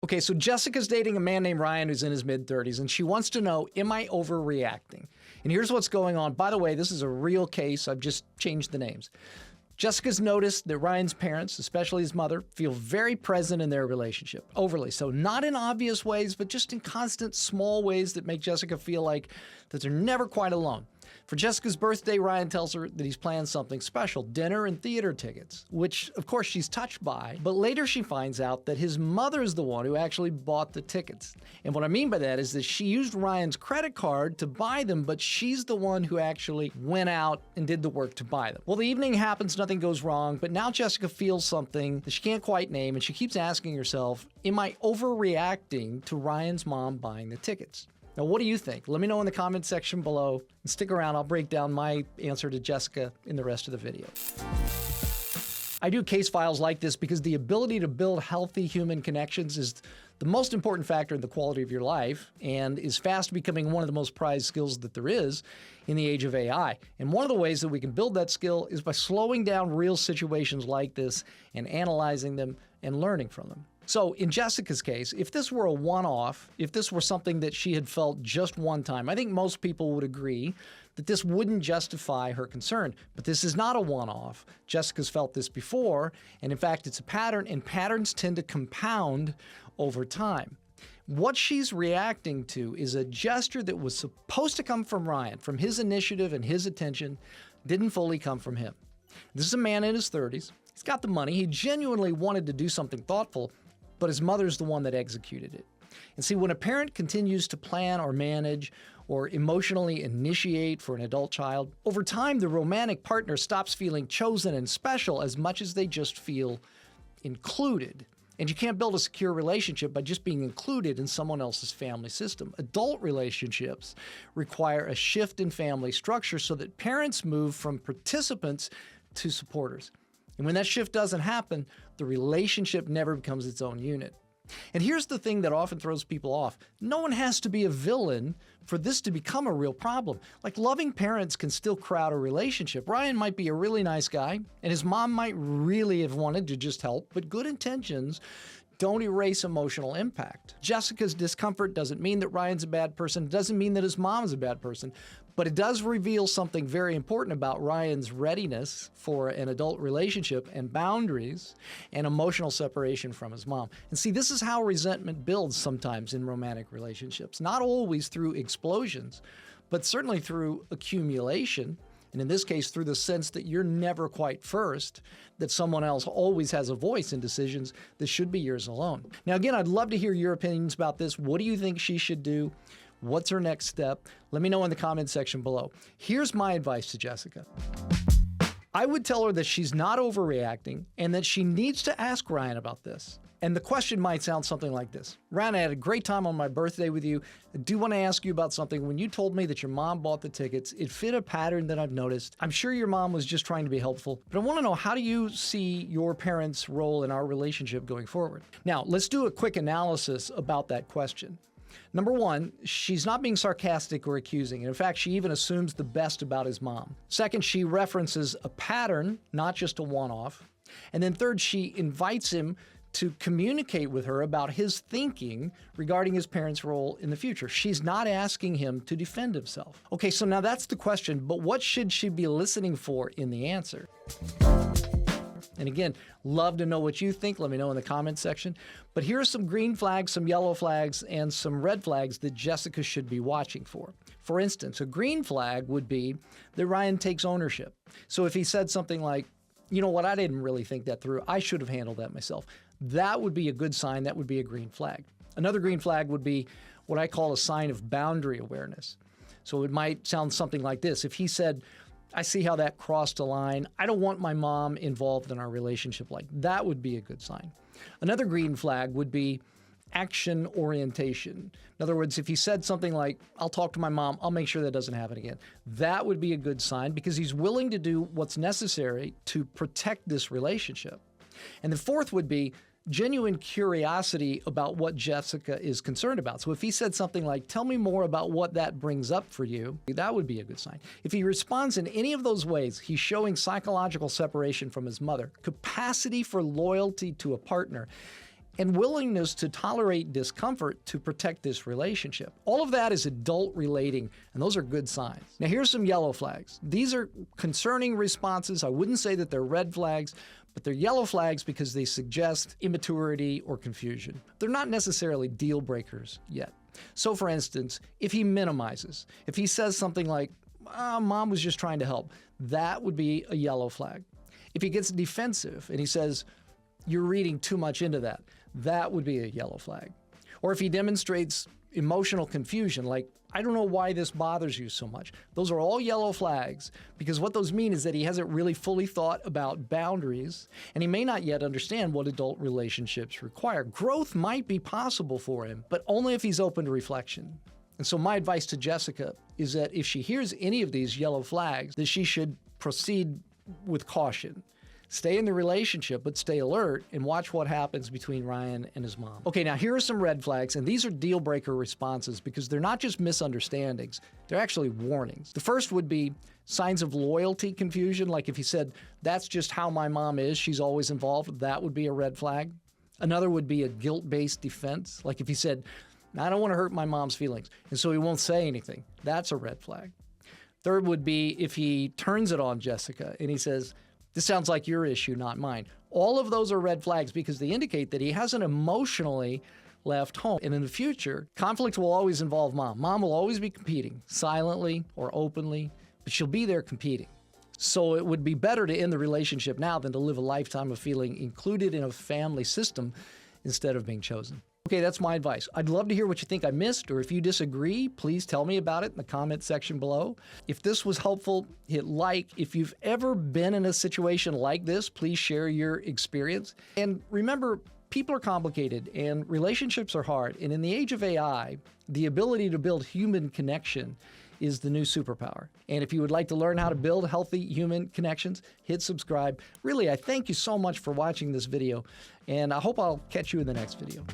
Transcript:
Okay, so Jessica's dating a man named Ryan who's in his mid-30s, and she wants to know, am I overreacting? And here's what's going on. By the way, this is a real case. I've just changed the names. Jessica's noticed that Ryan's parents, especially his mother, feel very present in their relationship, overly so. Not in obvious ways, but just in constant small ways that make Jessica feel like that they're never quite alone. For Jessica's birthday, Ryan tells her that he's planned something special, dinner and theater tickets, which of course she's touched by, but later she finds out that his mother is the one who actually bought the tickets. And what I mean by that is that she used Ryan's credit card to buy them, but she's the one who actually went out and did the work to buy them. Well, the evening happens, nothing goes wrong, but now Jessica feels something that she can't quite name, and she keeps asking herself, am I overreacting to Ryan's mom buying the tickets? Now, what do you think? Let me know in the comment section below, and stick around. I'll break down my answer to Jessica in the rest of the video. I do case files like this because the ability to build healthy human connections is the most important factor in the quality of your life and is fast becoming one of the most prized skills that there is in the age of AI. And one of the ways that we can build that skill is by slowing down real situations like this and analyzing them and learning from them. So in Jessica's case, if this were a one-off, if this were something that she had felt just one time, I think most people would agree that this wouldn't justify her concern. But this is not a one-off. Jessica's felt this before, and in fact, it's a pattern, and patterns tend to compound over time. What she's reacting to is a gesture that was supposed to come from Ryan, from his initiative and his attention, didn't fully come from him. This is a man in his 30s. He's got the money. He genuinely wanted to do something thoughtful, but his mother's the one that executed it. And see, when a parent continues to plan or manage or emotionally initiate for an adult child, over time the romantic partner stops feeling chosen and special as much as they just feel included. And you can't build a secure relationship by just being included in someone else's family system. Adult relationships require a shift in family structure so that parents move from participants to supporters. And when that shift doesn't happen, the relationship never becomes its own unit. And here's the thing that often throws people off. No one has to be a villain for this to become a real problem. Like, loving parents can still crowd a relationship. Ryan might be a really nice guy, and his mom might really have wanted to just help, but good intentions don't erase emotional impact. Jessica's discomfort doesn't mean that Ryan's a bad person. It doesn't mean that his mom is a bad person, but it does reveal something very important about Ryan's readiness for an adult relationship and boundaries and emotional separation from his mom. And see, this is how resentment builds sometimes in romantic relationships. Not always through explosions, but certainly through accumulation. And in this case, through the sense that you're never quite first, that someone else always has a voice in decisions that should be yours alone. Now, again, I'd love to hear your opinions about this. What do you think she should do? What's her next step? Let me know in the comment section below. Here's my advice to Jessica. I would tell her that she's not overreacting and that she needs to ask Ryan about this. And the question might sound something like this. Ryan, I had a great time on my birthday with you. I do want to ask you about something. When you told me that your mom bought the tickets, it fit a pattern that I've noticed. I'm sure your mom was just trying to be helpful, but I want to know, how do you see your parents' role in our relationship going forward? Now, let's do a quick analysis about that question. Number one, she's not being sarcastic or accusing. In fact, she even assumes the best about his mom. Second, she references a pattern, not just a one-off. And then third, she invites him to communicate with her about his thinking regarding his parents' role in the future. She's not asking him to defend himself. Okay, so now that's the question, but what should she be listening for in the answer? And again, love to know what you think. Let me know in the comment section. But here are some green flags, some yellow flags, and some red flags that Jessica should be watching for. For instance, a green flag would be that Ryan takes ownership. So if he said something like, you know what, I didn't really think that through, I should have handled that myself, that would be a good sign. That would be a green flag. Another green flag would be what I call a sign of boundary awareness. So it might sound something like this. If he said, I see how that crossed a line, I don't want my mom involved in our relationship, like that would be a good sign. Another green flag would be action orientation. In other words, if he said something like, I'll talk to my mom, I'll make sure that doesn't happen again, that would be a good sign because he's willing to do what's necessary to protect this relationship. And the fourth would be genuine curiosity about what Jessica is concerned about. So if he said something like, tell me more about what that brings up for you, that would be a good sign. If he responds in any of those ways, he's showing psychological separation from his mother, capacity for loyalty to a partner, and willingness to tolerate discomfort to protect this relationship. All of that is adult relating, and those are good signs. Now here's some yellow flags. These are concerning responses. I wouldn't say that they're red flags, but they're yellow flags because they suggest immaturity or confusion. They're not necessarily deal breakers yet. So for instance, if he minimizes, if he says something like, Mom was just trying to help, that would be a yellow flag. If he gets defensive and he says, you're reading too much into that, that would be a yellow flag. Or if he demonstrates emotional confusion, like, I don't know why this bothers you so much. Those are all yellow flags, because what those mean is that he hasn't really fully thought about boundaries, and he may not yet understand what adult relationships require. Growth might be possible for him, but only if he's open to reflection. And so my advice to Jessica is that if she hears any of these yellow flags, that she should proceed with caution. Stay in the relationship, but stay alert and watch what happens between Ryan and his mom. Okay, now here are some red flags, and these are deal breaker responses because they're not just misunderstandings, they're actually warnings. The first would be signs of loyalty confusion, like if he said, that's just how my mom is, she's always involved, that would be a red flag. Another would be a guilt-based defense, like if he said, I don't want to hurt my mom's feelings, and so he won't say anything, that's a red flag. Third would be if he turns it on Jessica and he says, this sounds like your issue, not mine. All of those are red flags because they indicate that he hasn't emotionally left home. And in the future, conflict will always involve mom. Mom will always be competing, silently or openly, but she'll be there competing. So it would be better to end the relationship now than to live a lifetime of feeling included in a family system instead of being chosen. Okay, that's my advice. I'd love to hear what you think I missed, or if you disagree, please tell me about it in the comment section below. If this was helpful, hit like. If you've ever been in a situation like this, please share your experience. And remember, people are complicated and relationships are hard. And in the age of AI, the ability to build human connection is the new superpower. And if you would like to learn how to build healthy human connections, hit subscribe. Really, I thank you so much for watching this video, and I hope I'll catch you in the next video.